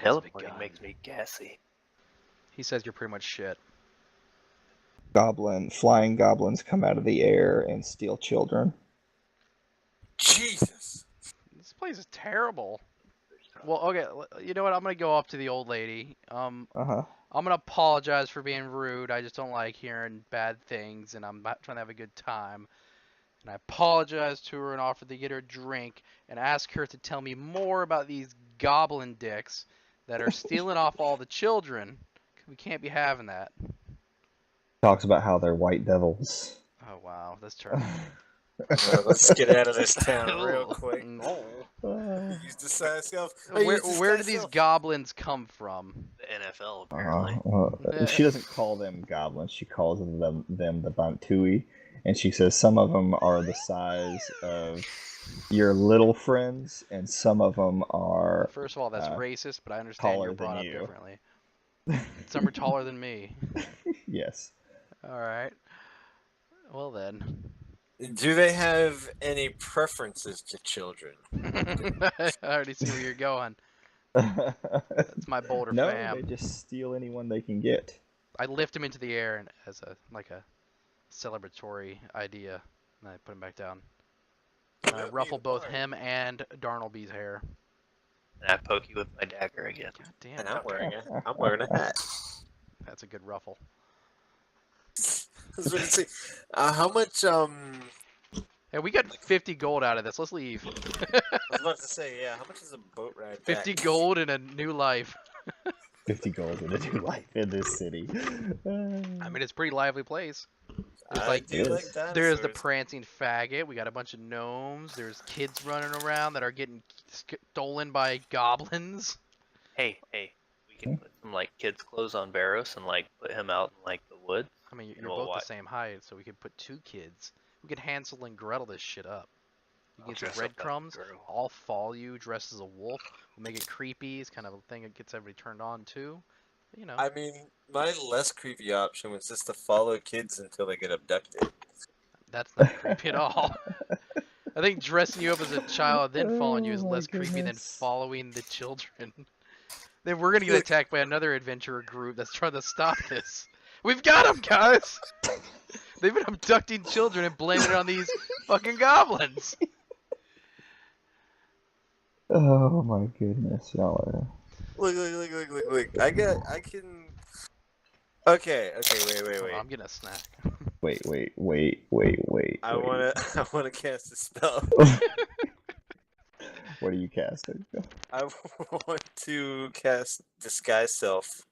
Teleporting makes me gassy. He says you're pretty much shit. Flying goblins come out of the air and steal children. Jesus. This place is terrible. Well, okay, you know what? I'm gonna go up to the old lady. I'm gonna apologize for being rude. I just don't like hearing bad things, and I'm trying to have a good time. And I apologize to her and offered to get her a drink and ask her to tell me more about these goblin dicks that are stealing off all the children. We can't be having that. Talks about how they're white devils. Oh wow, this turn. Let's get out of this town real quick. No. Use disguise self. Where do these goblins come from? The NFL, apparently. She doesn't call them goblins. She calls them the Bantui, and she says some of them are the size of your little friends, and some of them are. First of all, that's racist, but I understand you're brought up differently. Some are taller than me. Yes. All right. Well then. Do they have any preferences to children? I already see where you're going. That's my Boulder fam. No, they just steal anyone they can get. I lift him into the air and as a celebratory idea, and I put him back down. And I ruffle both him and Darnelby's hair. And I poke you with my dagger again. God damn. And I'm wearing a hat. That's a good ruffle. How much Hey, we got 50 gold out of this. Let's leave. I was about to say, yeah, how much is a boat ride 50 back? gold and a new life. 50 gold in a new life in this city. I mean, it's a pretty lively place. There's the prancing faggot. We got a bunch of gnomes. There's kids running around that are getting stolen by goblins. Hey, we can put some kids' clothes on Barros and put him out in the woods. I mean, you're both the same height, so we could put 2 kids. We could Hansel and Gretel this shit up. You get some breadcrumbs. I'll follow you dressed as a wolf. We'll make it creepy. It's kind of a thing that gets everybody turned on too. You know. I mean, my less creepy option was just to follow kids until they get abducted. That's not creepy at all. I think dressing you up as a child then following you is less creepy than following the children. Then we're gonna get attacked by another adventurer group that's trying to stop this. We've got them, guys! They've been abducting children and blaming it on these fucking goblins. Oh my goodness, y'all are... Look. I can... Okay, wait. Oh, I'm getting a snack. Wait. I wanna cast a spell. What are you casting? I want to cast Disguise Self.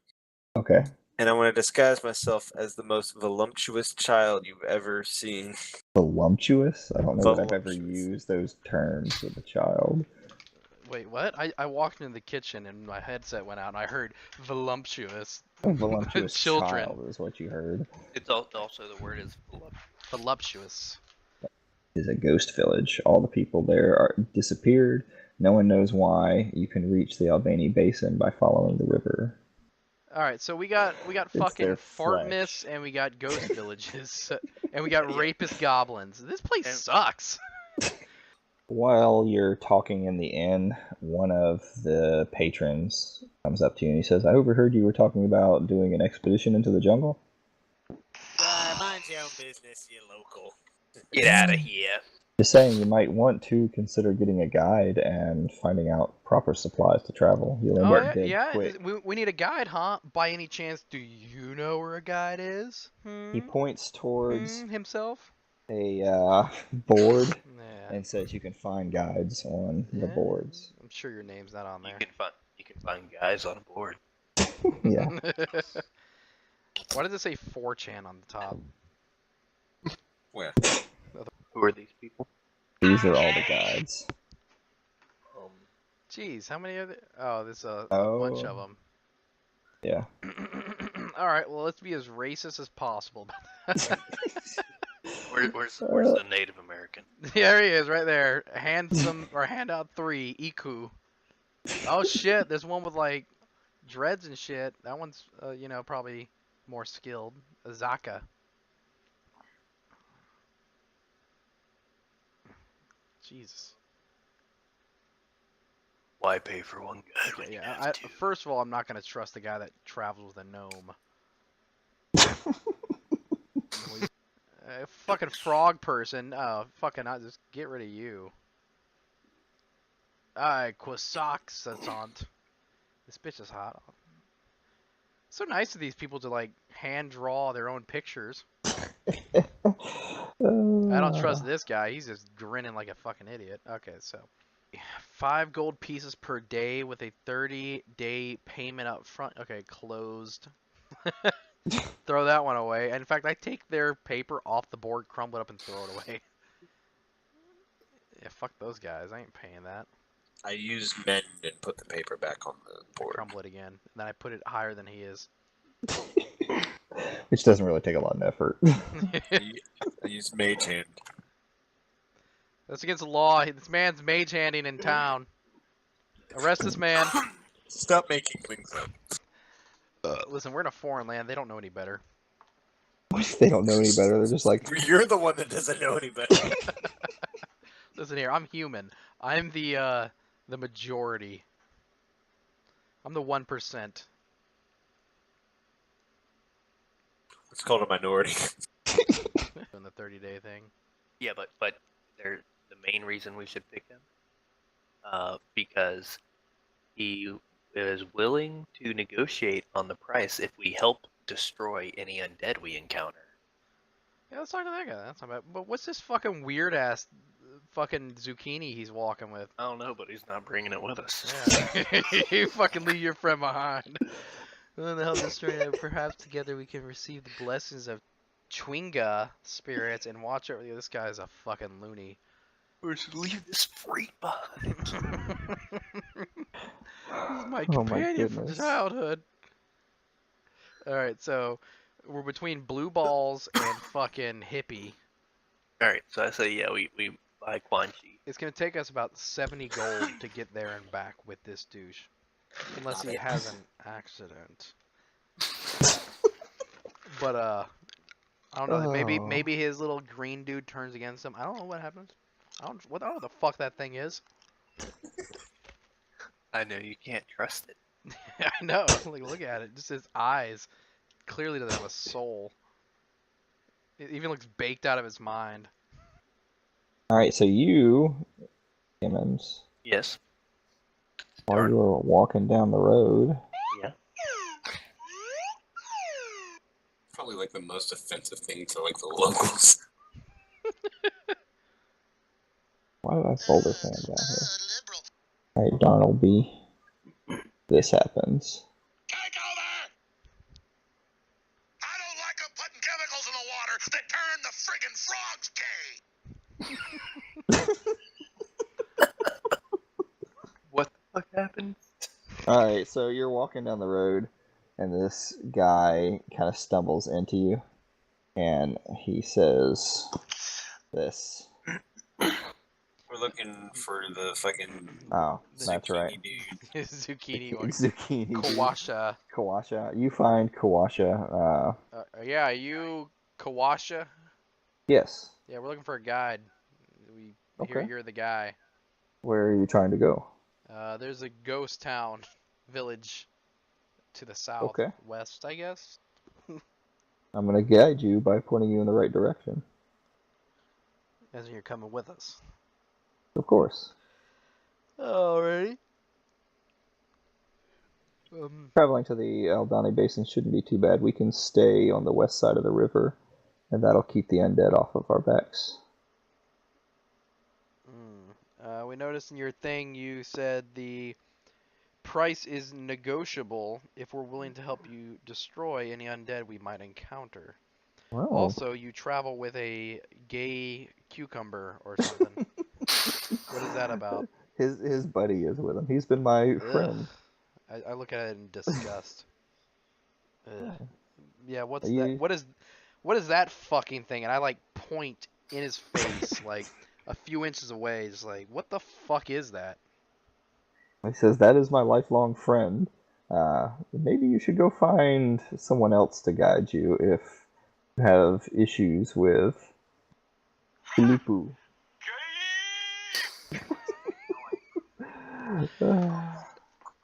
Okay. And I want to disguise myself as the most voluptuous child you've ever seen. Voluptuous? I don't know that I've ever used those terms with a child. Wait, what? I walked into the kitchen and my headset went out and I heard voluptuous. Voluptuous children. Child is what you heard. It's also the word is voluptuous. It is a ghost village. All the people there are disappeared. No one knows why. You can reach the Albany Basin by following the river. All right, so we got fucking Fartmas and we got ghost villages and we got rapist goblins. This place sucks. While you're talking in the inn, one of the patrons comes up to you and he says, "I overheard you were talking about doing an expedition into the jungle." Mind your own business, you local. Get out of here. Just saying, you might want to consider getting a guide and finding out proper supplies to travel. You'll end up dead quick. We need a guide, huh? By any chance, do you know where a guide is? He points towards himself. A board and says you can find guides on the boards. I'm sure your name's not on there. You can find guys on a board. Yeah. Why does it say 4chan on the top? Where? Who are these people? These are all the guides. Jeez, how many are there? Oh, there's a bunch of them. Yeah. All right, well, let's be as racist as possible. Where's the Native American? There he is, right there. Handout 3, Iku. Oh shit, there's one with dreads and shit. That one's probably more skilled. Azaka. Jesus. Why pay for one guide when you have two? First of all, I'm not gonna trust the guy that travels with a gnome. Fucking frog person. Oh, fucking, I'll just get rid of you. Croissant. This bitch is hot. So nice of these people to like hand draw their own pictures. I don't trust this guy. He's just grinning like a fucking idiot. Okay, so 5 gold pieces per day with a 30-day payment up front. Okay, closed. Throw that one away. And in fact, I take their paper off the board, crumble it up, and throw it away. Yeah, fuck those guys. I ain't paying that. I use mend and put the paper back on the board. I crumble it again. And then I put it higher than he is. Which doesn't really take a lot of effort. I use mage hand. That's against the law. This man's mage handing in town. Arrest this man. Stop making things up. Listen, we're in a foreign land. They don't know any better. They don't know any better. They're just like... You're the one that doesn't know any better. Listen here. I'm human. I'm the majority. I'm the 1%. It's called a minority. Doing the 30-day thing. Yeah, but they're the main reason we should pick him, because he is willing to negotiate on the price if we help destroy any undead we encounter. Yeah, let's talk to that guy. That's not bad. But what's this fucking weird ass fucking zucchini he's walking with? I don't know, but he's not bringing it with us. Yeah. You fucking leave your friend behind. Well, the hell destroy it. Perhaps together we can receive the blessings of Chwinga spirits and watch over. This guy is a fucking loony. We should leave this freak behind. This is my companion from childhood. Alright, so we're between blue balls and fucking hippie. Alright, so I say yeah, we buy Quan Chi. It's gonna take us about 70 gold to get there and back with this douche. Unless he has an accident. But I don't know. Maybe his little green dude turns against him. I don't know what happens. I don't know what the fuck that thing is. I know you can't trust it. I know. Like, look at it. Just his eyes. Clearly doesn't have a soul. It even looks baked out of his mind. Alright, so you, Simmons. Yes. While you were walking down the road. Yeah. Probably like the most offensive thing to like the locals. Why did I fold this hand down here? Alright, Darnold B. This happens. Take over! I don't like them putting chemicals in the water that turn the friggin' frogs gay! What the fuck happened? Alright, so you're walking down the road, and this guy kind of stumbles into you, and he says this. We're looking for the fucking... Oh, that's right. Dude. Zucchini. Zucchini. Kawasha. Kawasha. You find Kawasha. Yeah, are you Kawasha? Yes. Yeah, we're looking for a guide. We hear Okay. you're the guy. Where are you trying to go? There's a ghost town village to the southwest, I guess. I'm going to guide you by pointing you in the right direction. As you're coming with us. Of course. Alrighty. Traveling to the Aldani Basin shouldn't be too bad. We can stay on the west side of the river, and that'll keep the undead off of our backs. We noticed in your thing you said the price is negotiable if we're willing to help you destroy any undead we might encounter. Wow. Also, you travel with a gay cucumber or something. What is that about? His buddy is with him. He's been my friend. I look at it in disgust. Yeah, what's You- that? What is that fucking thing? And I like point in his face, like a few inches away, just like, what the fuck is that? He says, that is my lifelong friend. Maybe you should go find someone else to guide you if you have issues with Filipu.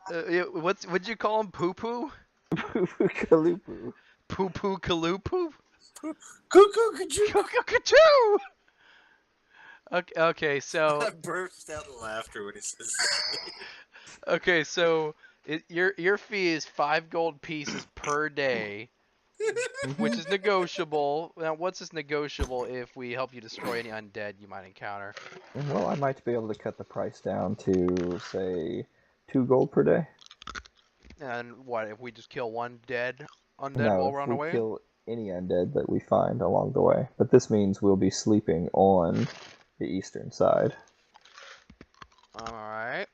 What'd you call him? Poo poo? Kalupu. Poo poo kalupu? Cuckoo, could you? Cuckoo. Okay, so I burst out in laughter when he says that. okay, so your fee is 5 gold pieces per day, which is negotiable. Now, what's this negotiable if we help you destroy any undead you might encounter? Well, I might be able to cut the price down to, say, 2 gold per day. And what if we just kill one undead No, while we're if on we our way? kill any undead that we find along the way. But this means we'll be sleeping on the eastern side. All right.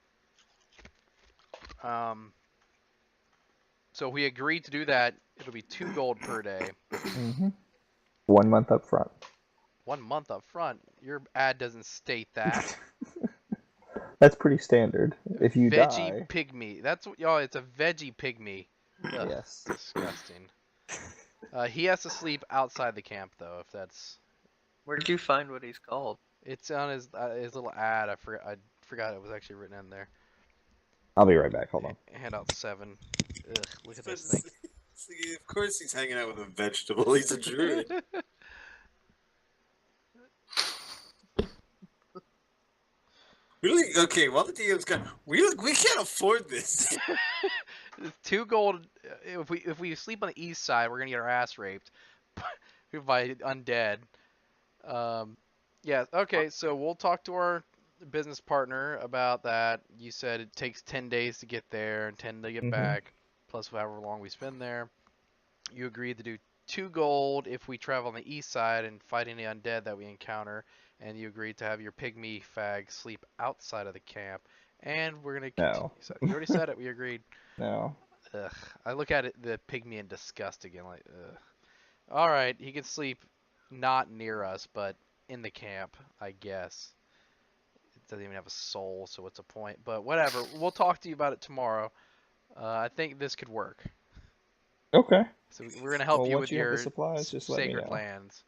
So if we agree to do that, it'll be 2 gold per day. 1 month up front. 1 month up front. Your ad doesn't state that. That's pretty standard. If you Veggie die, pygmy. That's what y'all. It's a veggie pygmy. Ugh, yes. disgusting. He has to sleep outside the camp though. If that's, Where'd you find what he's called? it's on his little ad. I forgot it was actually written in there. I'll be right back. Hold on. Handout 7. Ugh, look at this thing. Of course he's hanging out with a vegetable. He's a druid. Really? Okay, while the DM's gone, we can't afford this. 2 gold. If we sleep on the east side, we're gonna get our ass raped by undead. Yeah. Okay. So we'll talk to our business partner about that. You said it takes 10 days to get there and 10 to get back, plus however long we spend there. You agreed to do 2 gold if we travel on the east side and fight any undead that we encounter, and you agreed to have your pygmy fag sleep outside of the camp. And we're gonna continue. No. So you already said it. We agreed. No. Ugh. I look at it, the pygmy, in disgust again. Like, ugh. All right, he can sleep not near us, but in the camp, I guess. It doesn't even have a soul, so what's the point? But whatever. We'll talk to you about it tomorrow. I think this could work. Okay. So we're gonna help Well, you once with you have your the supplies, just let me sacred know. lands.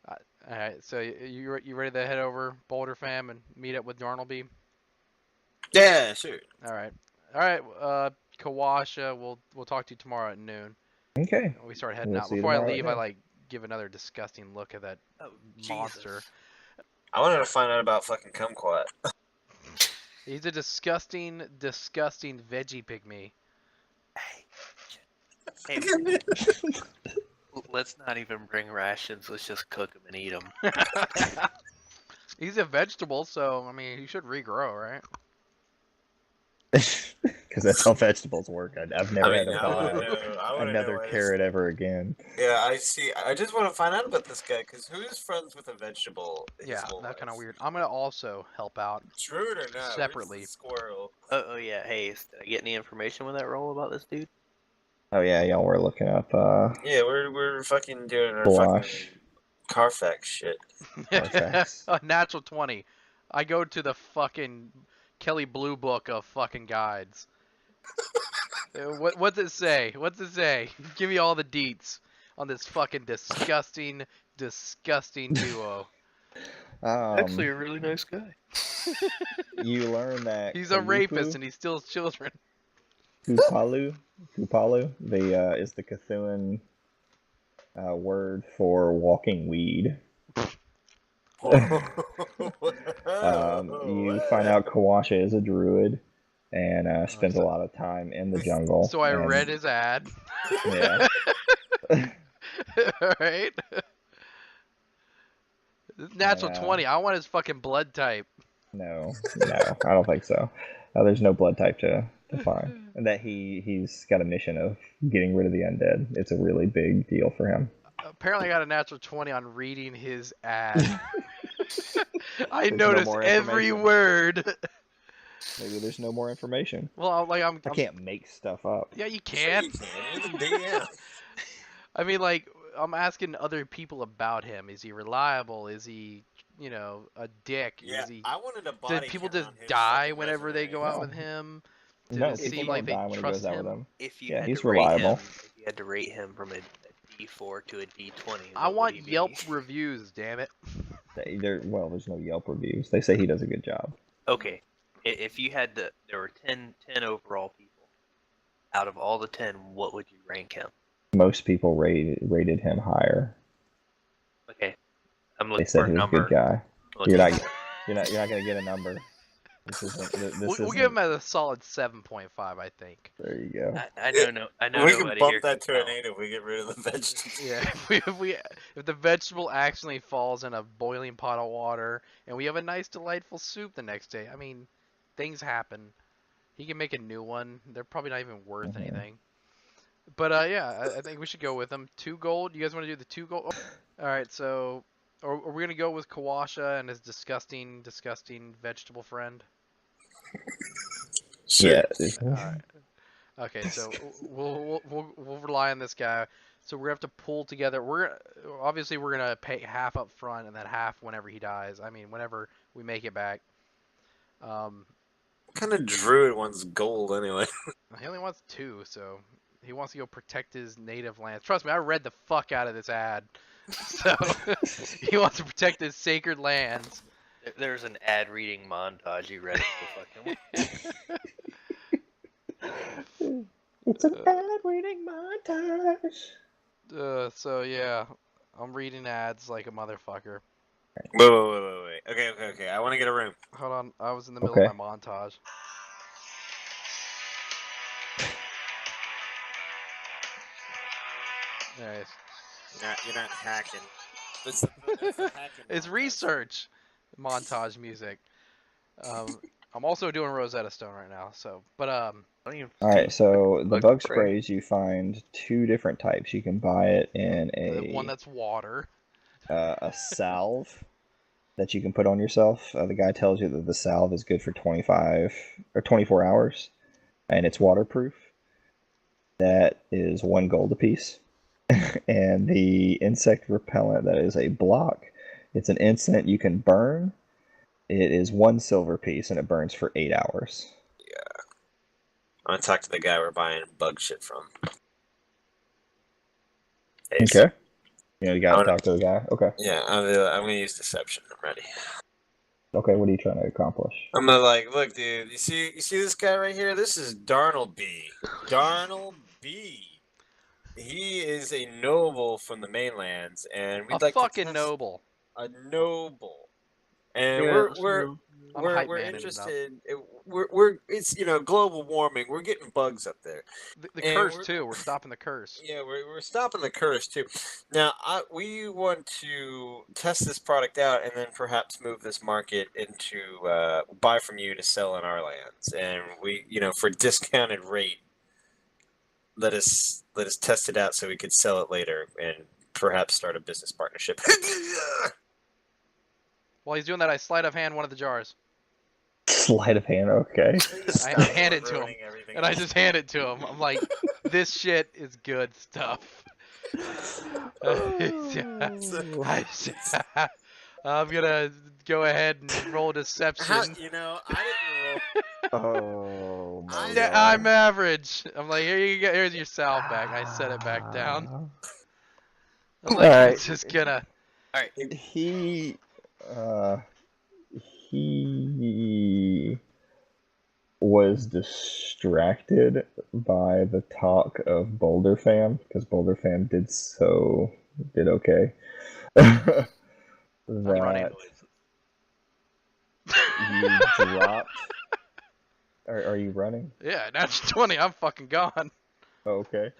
All right. So you ready to head over Boulder Fam and meet up with Darnelby? Yeah, sure. All right. All right. Kawasha, we'll talk to you tomorrow at noon. Okay. We start heading We'll out. see you Before I tomorrow at leave, I noon. give another disgusting look at that monster. I wanted to find out about fucking kumquat. He's a disgusting, disgusting veggie pygmy. Hey, let's not even bring rations. Let's just cook them and eat them. He's a vegetable, so I mean, he should regrow, right? Because that's how vegetables work. I've never had to buy wanna another know carrot ever again. Yeah, I see. I just want to find out about this guy because who's friends with a vegetable? Yeah, that's kind of weird. I'm gonna also help out Druid or not? separately. Where's the squirrel. Oh yeah. Hey, did I get any information with that roll about this dude? Oh yeah, y'all were looking up Yeah, we're fucking doing our Blush. fucking Carfax shit. Carfax. A natural 20. I go to the fucking Kelly Blue Book of fucking guides. What's it say? What's it say? Give me all the deets on this fucking disgusting, disgusting duo. Actually, a really nice guy. You learn that He's a rapist and he steals children. Kupalu, is the Cthulhu word for walking weed. You find out Kawasha is a druid and spends a lot of time in the jungle. So I read his ad. Yeah. Alright. This natural 20. I want his fucking blood type. No, I don't think so. There's no blood type to find. And that he's got a mission of getting rid of the undead. It's a really big deal for him. Apparently I got a natural 20 on reading his ad. I There's noticed no more every information. word. Maybe there's no more information. Well, like I can't make stuff up. Yeah, you can. Sure you can. You're the DM. I mean, like, I'm asking other people about him. Is he reliable? Is he, a dick? Yeah, Is he? I wanted a body Did people count just on his die fucking whenever they resume. go out with him? Did No, it people seem don't like they die when he trust goes out him? with them. If you Yeah, had he's to rate reliable. him, if you had to rate him from a D4 to a D20. I what want would he be? Yelp reviews, damn it. There's no Yelp reviews. They say he does a good job. Okay, if you had there were 10 overall people. Out of all the 10, what would you rank him? Most people rated him higher. Okay, I'm They looking said for he a was a number. good guy. Looking You're for- not you're not gonna get a number. This isn't. We'll give him a solid 7.5, I think. There you go. I know no. I know We can nobody bump here that can to an tell. 8 if we get rid of the vegetables. Yeah, if the vegetable actually falls in a boiling pot of water and we have a nice delightful soup the next day, I mean, things happen. He can make a new one. They're probably not even worth anything. But yeah, I think we should go with him. 2 gold. You guys want to do the 2 gold? All right, so are we gonna go with Kawasha and his disgusting vegetable friend? Sure. Yeah. All right. Okay, so we'll rely on this guy. So we're gonna have to pull together. We're gonna pay half up front and then half whenever he dies. I mean, whenever we make it back. What kind of druid wants gold anyway? He only wants 2, so he wants to go protect his native lands. Trust me, I read the fuck out of this ad. So he wants to protect his sacred lands. There's an ad reading montage you read for fucking. It's a bad reading montage. So yeah, I'm reading ads like a motherfucker. Wait. Okay. I want to get a room. Hold on, I was in the middle Okay. of my montage. Nice. You're not hacking. It's the hacking It's montage. research montage music. I'm also doing Rosetta Stone right now. So, but All right, so the bug bug spray. sprays you find 2 different types. You can buy it in the one that's water. a salve that you can put on yourself. The guy tells you that the salve is good for 25 or 24 hours, and it's waterproof. That is 1 gold apiece. And the insect repellent, that is a block. It's an instant you can burn. It is 1 silver piece, and it burns for 8 hours. I'm gonna talk to the guy we're buying bug shit from. Hey, Okay. You got to wanna- talk to the guy. Okay. Yeah, I'm gonna use deception. I'm ready. Okay, what are you trying to accomplish? I'm gonna look, dude. You see this guy right here? This is Darnell B. Darnell B. He is a noble from the mainlands, and we'd A like fucking to test noble. a noble. And Yeah, we're I'm hype we're manning it up. interested. We're it's global warming. We're getting bugs up there. The And curse we're- too. We're stopping the curse. Yeah, we're stopping the curse too. Now, we want to test this product out and then perhaps move this market into buy from you to sell in our lands, and we, for discounted rate, let us test it out so we could sell it later and perhaps start a business partnership. While he's doing that, I sleight of hand one of the jars. Sleight of hand, okay. I hand it to him, and I just hand it to him. I'm like, this shit is good stuff. I'm gonna go ahead and roll deception. I didn't roll. Oh my Yeah, god. I'm average. I'm like, here you go. Here's your salve back. I set it back down. I'm like, Alright. it's just gonna. He was distracted by the talk of Boulder Fam because Boulder Fam did okay. I'm running. You dropped. Are you running? Yeah, that's 20. I'm fucking gone. Okay.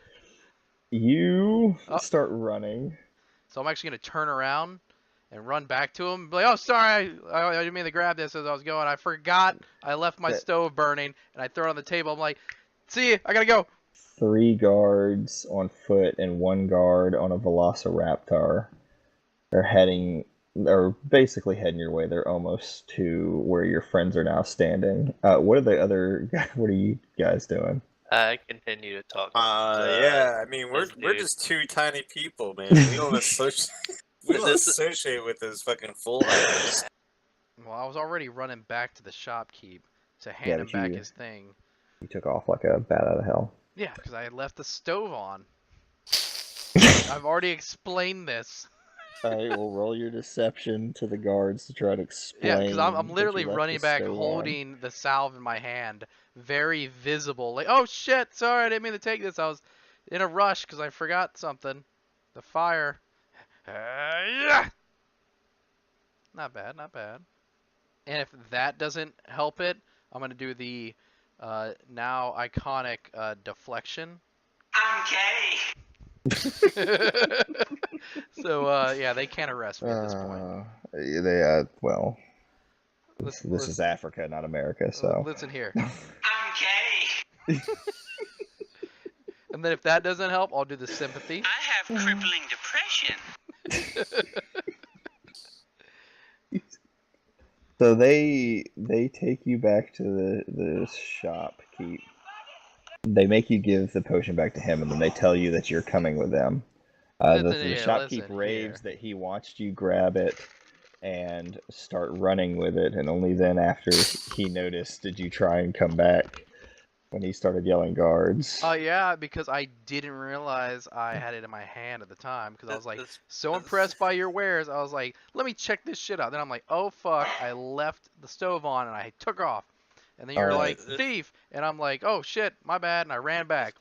You Oh. start running. So I'm actually gonna turn around and run back to him. Be like, oh, sorry, I didn't mean to grab this as I was going. I forgot I left my stove burning, and I throw it on the table. I'm like, see you. I gotta go. 3 guards on foot and 1 guard on a velociraptor are basically heading your way. They're almost to where your friends are now standing. What are you guys doing? I continue to talk. Yeah, I mean, we're dude. just 2 tiny people, man. We don't associate. We don't associate with those fucking full hikers. Well, I was already running back to the shopkeep to hand Yeah, him but back you- his thing. You took off like a bat out of hell. Yeah, because I had left the stove on. I've already explained this. Alright, we'll roll your deception to the guards to try to explain. Yeah, because I'm that you literally left running the back stove on. holding the salve in my hand. Very visible. Like, oh shit, sorry, I didn't mean to take this. I was in a rush because I forgot something. The fire. Yeah! Not bad, not bad. And if that doesn't help it, I'm going to do the now iconic deflection. I'm gay. So, yeah, they can't arrest me at this point. Well, Listen, this is Africa, not America, so. Listen here. I'm gay. And then if that doesn't help, I'll do the sympathy. I have crippling depression. So they take you back to the shop keep. They make you give the potion back to him, and then they tell you that you're coming with them. The shopkeep raves that he watched you grab it and start running with it, and only then after he noticed did you try and come back when he started yelling guards. Yeah, because I didn't realize I had it in my hand at the time, because I was like so impressed by your wares. I was like, let me check this shit out. Then I'm like, oh fuck, I left the stove on and I took off. And then you're like, thief, and I'm like, oh shit, my bad, and I ran back.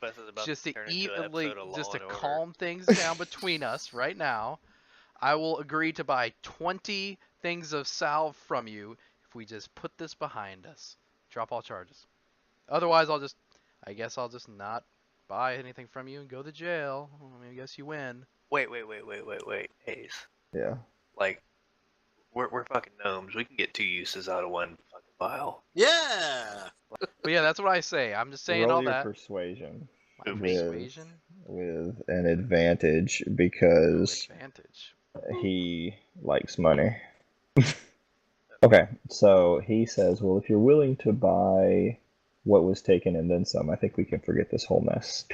Just to calm things down between us right now, I will agree to buy 20 things of salve from you if we just put this behind us. Drop all charges. Otherwise, I guess I'll just not buy anything from you and go to jail. I mean, I guess you win. Wait, Hayes. Yeah. Like, we're fucking gnomes. We can get 2 uses out of 1 fucking vial. Yeah. But yeah, that's what I say. I'm just saying Roll all your that. persuasion. My persuasion? With an advantage because he likes money. Okay, so he says, well, if you're willing to buy what was taken and then some, I think we can forget this whole mess.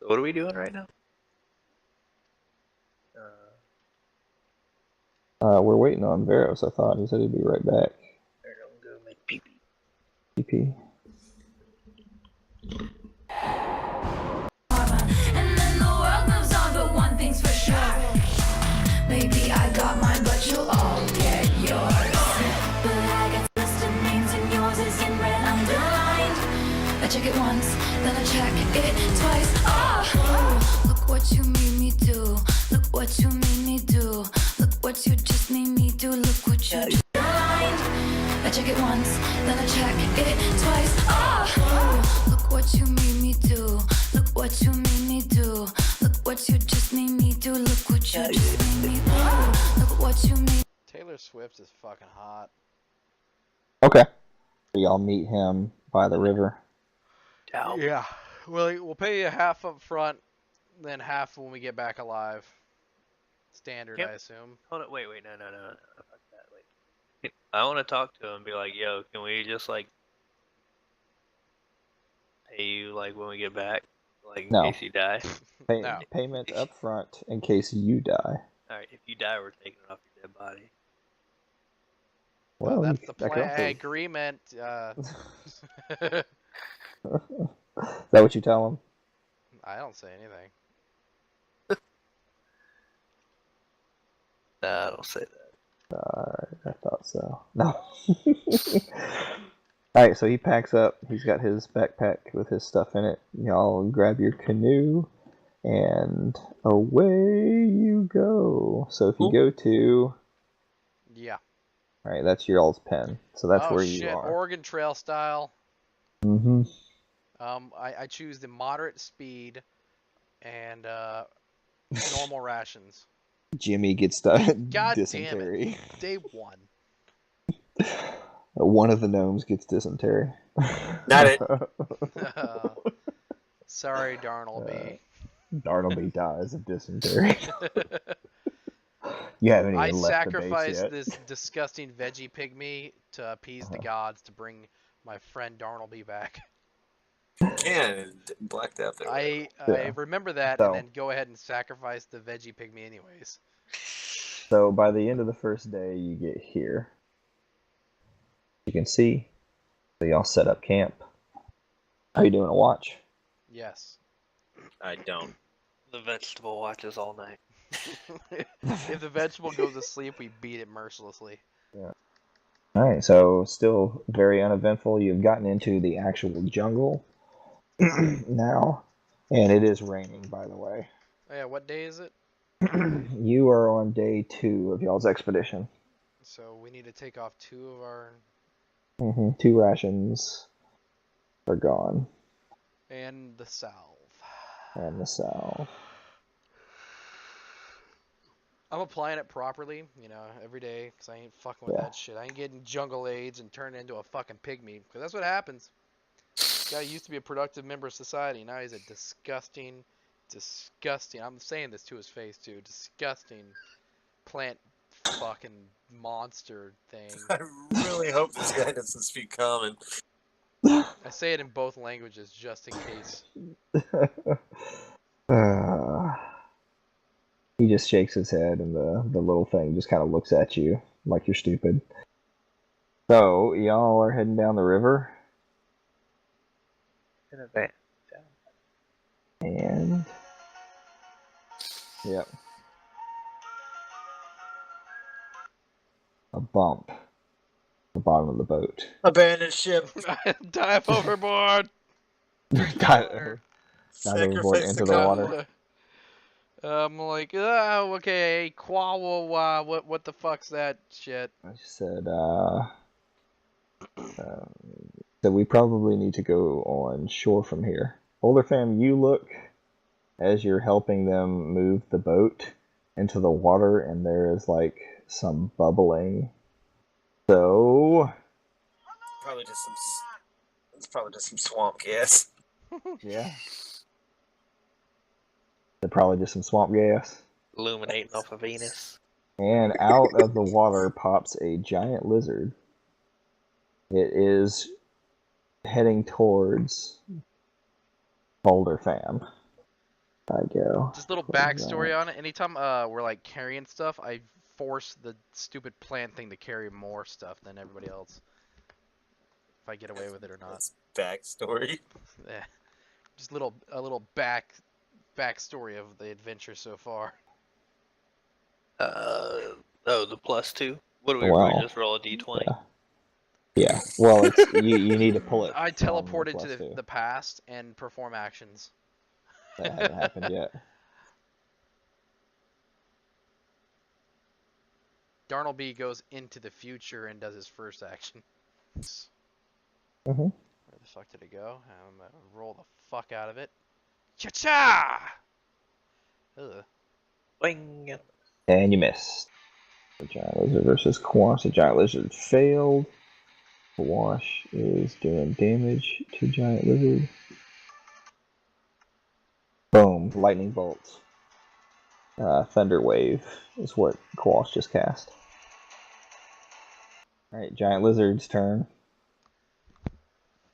What are we doing right now? We're waiting on Veros, I thought. He said he'd be right back. I'm gonna go make pee-pee. Pee-pee. And then the world moves on, but one thing's for sure. Maybe I got mine, but you'll all get yours. But I got listed names and yours is in red underlined. I check it once, then I check it twice. Oh, look what you made me do. Look what you made me do. Look what you just made me do. Look what you just aligned. I check it once, then I check it twice. Oh, look what you made me do. Look what you made me do. Look what you just made me do. Look what you just made me do. Look what you made. Taylor Swift is fucking hot. Okay. Y'all meet him by the river. Yeah. We'll pay you half up front, then half when we get back alive. Standard, I assume. Hold on, wait, no. Fuck that, wait. I want to talk to him and be like, yo, can we just, like, pay you, like, when we get back? Like, in case you die? Payment up front in case you die. Alright, if you die, we're taking it off your dead body. Well, that's the plan. Agreement. Is that what you tell him? I don't say anything. Nah, I don't say that. Alright, I thought so. No. Alright, so he packs up. He's got his backpack with his stuff in it. Y'all grab your canoe, and away you go. So if you go to... Yeah. Alright, that's your all's pen. So that's where you are. Oregon Trail style. Mm-hmm. I choose the moderate speed and normal rations. Jimmy gets dysentery. Damn it. Day 1. One of the gnomes gets dysentery. Not it. Sorry, Darnleby. Darnleby dies of dysentery. You haven't even left the base yet. I sacrificed this disgusting veggie pygmy to appease the gods to bring my friend Darnleby back. Yeah, blacked out there. I remember that, and then go ahead and sacrifice the veggie pygmy anyways. So by the end of the first day, you get here. You can see. So y'all set up camp. Are you doing a watch? Yes. I don't. The vegetable watches all night. If the vegetable goes to sleep, we beat it mercilessly. Yeah. Alright, so still very uneventful. You've gotten into the actual jungle now, and it is raining, by the way. Oh, yeah, what day is it? You are on day 2 of y'all's expedition. So we need to take off 2 of our... 2 rations are gone. And the salve. And the salve. I'm applying it properly, every day, because I ain't fucking with that shit. I ain't getting jungle AIDS and turning into a fucking pygmy, because that's what happens. This guy used to be a productive member of society. Now he's a disgusting, I'm saying this to his face, too, disgusting plant fucking monster thing. I really hope this guy doesn't speak common. I say it in both languages, just in case. He just shakes his head, and the little thing just kind of looks at you like you're stupid. So, y'all are heading down the river. In a van. And... Yep. A bump at the bottom of the boat. Abandon ship. Dive overboard! Dive overboard Sacrifice into the the cow. water. I'm like, oh, okay, quawa, what the fuck's that shit? I said, so we probably need to go on shore from here. Older fam, you look as you're helping them move the boat into the water, and there is like some bubbling. So It's probably just some swamp gas. yeah, they're probably just some swamp gas. Illuminating off of Venus. And out of the water pops a giant lizard. It is heading towards Boulder Fam. I go. Just a little backstory on it. Anytime we're like carrying stuff, I force the stupid plant thing to carry more stuff than everybody else. If I get away with it or not. That's backstory. Yeah. Just a little backstory of the adventure so far. The +2. What do we Wow. just roll a d20? Yeah. Well, it's you need to pull it. I from teleported the to the past and perform actions. That hasn't happened yet. Darnleby goes into the future and does his first action. Mm-hmm. Where the fuck did it go? I'm gonna roll the fuck out of it. Cha-cha! Ugh. Boing. And you missed. The giant lizard versus Quash. The giant lizard failed. Quash is doing damage to giant lizard. Boom! Lightning bolts. Thunder wave is what Quash just cast. All right, giant lizard's turn.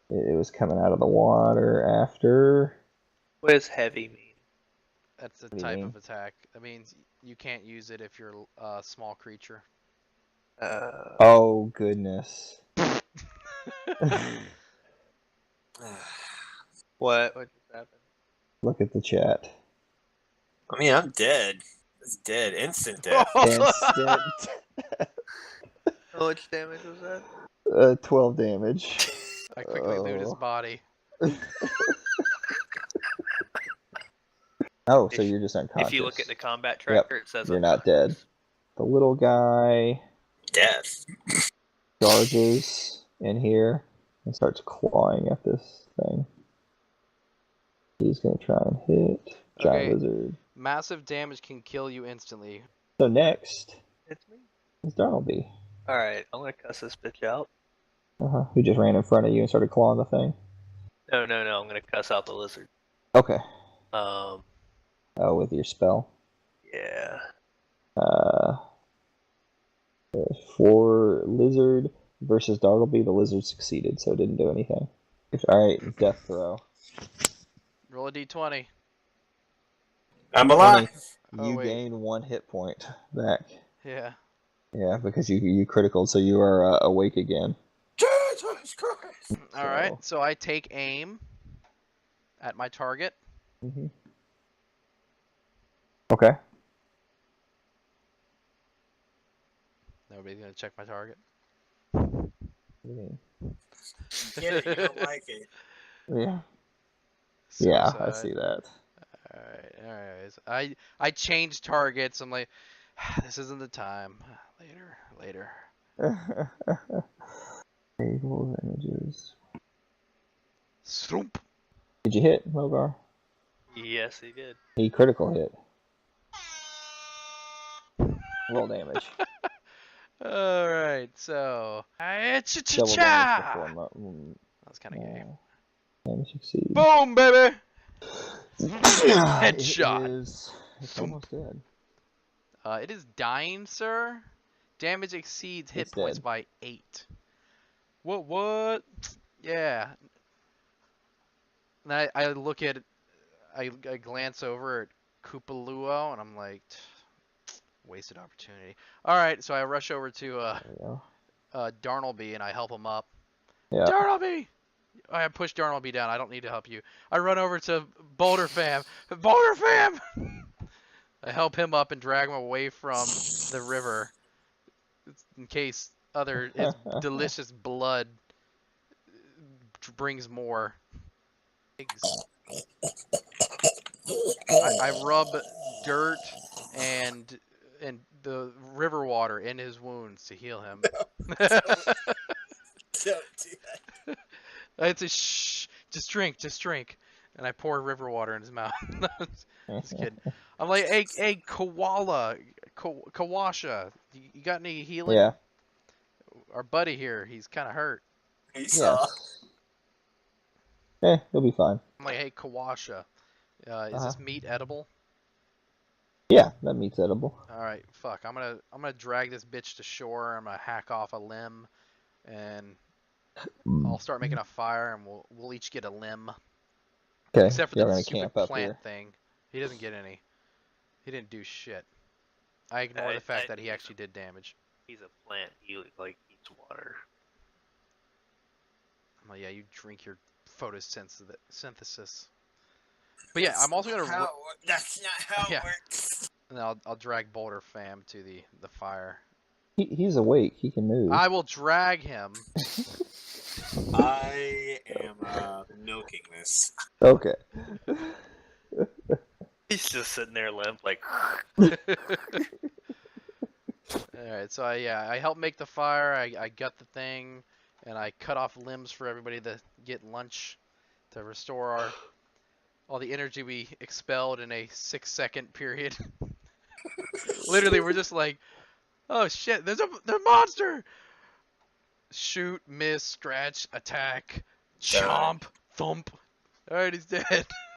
It was coming out of the water after. What does heavy mean? That's the What do you type mean? of attack. That means you can't use it if you're a small creature. Oh goodness. What just happened? Look at the chat. I mean, I'm dead. It's dead. Instant death. Instant. How much damage was that? 12 damage. I quickly loot his body. Oh, so you're just unconscious. If you look at the combat tracker, it says you're not dead. The little guy Death. charges in here and starts clawing at this thing. He's gonna try and hit giant lizard. Massive damage can kill you instantly. So next It's me. is Darnleby. Alright, I'm gonna cuss this bitch out. Who just ran in front of you and started clawing the thing? No, I'm gonna cuss out the lizard. Okay. Um, Oh, with your spell. yeah. For lizard versus Darnleby, the lizard succeeded, so it didn't do anything. Alright, death throw. Roll a d20. I'm alive. You wait. gain 1 hit point back. Yeah. Yeah, because you critical, so you are awake again. Jesus Christ. Alright, so I take aim at my target. Okay. Nobody's gonna check my target. Yeah. Get it? You don't like it. Yeah. Yeah, I Suicide. see that. Alright, anyways. I changed targets. I'm like, this isn't the time. Later. Fatal images. Stroomp. Did you hit, Mogar? Yes, he did. He critical hit. Roll damage. Alright, so. Double damage before That's kind of gay. damage succeeds. Boom, baby! Headshot. It's almost dead. It is dying, sir. Damage exceeds hit It's points dead. by 8. What? Yeah. And I look at it, I glance over at Koopaloo, and I'm like, wasted opportunity. Alright, so I rush over to There we go. Darnleby, and I help him up. Yeah. Darnleby! I push Darnleby down. I don't need to help you. I run over to Boulder Fam. Boulder Fam! I help him up and drag him away from the river in case his delicious blood brings more. I rub dirt and the river water in his wounds to heal him. Don't do that. It's a shh. Just drink. And I pour river water in his mouth. Just kidding. I'm like, hey, koala, Kawasha, you got any healing? Yeah. Our buddy here, he's kind of hurt. He saw. He'll be fine. I'm like, hey, Kawasha, is this meat edible? Yeah, that meat's edible. All right, fuck. I'm gonna drag this bitch to shore. I'm gonna hack off a limb, and I'll start making a fire, and we'll each get a limb. Okay. Except for You're the gonna stupid camp up plant here. thing. He doesn't get any. He didn't do shit. I ignore the fact that he actually did damage. He's a plant. He eats water. I'm like, yeah, you drink your photosynthesis. But yeah, I'm also gonna. That's not how Yeah. it works. And I'll drag Boulder Fam to the fire. He's awake. He can move. I will drag him. I am milking this. Okay. He's just sitting there limp, like. Alright, so I help make the fire, I gut the thing, and I cut off limbs for everybody to get lunch to restore all the energy we expelled in a 6-second period. Literally, we're just like, oh shit, there's a monster! Shoot, miss, scratch, attack, chomp, thump. Alright, he's dead.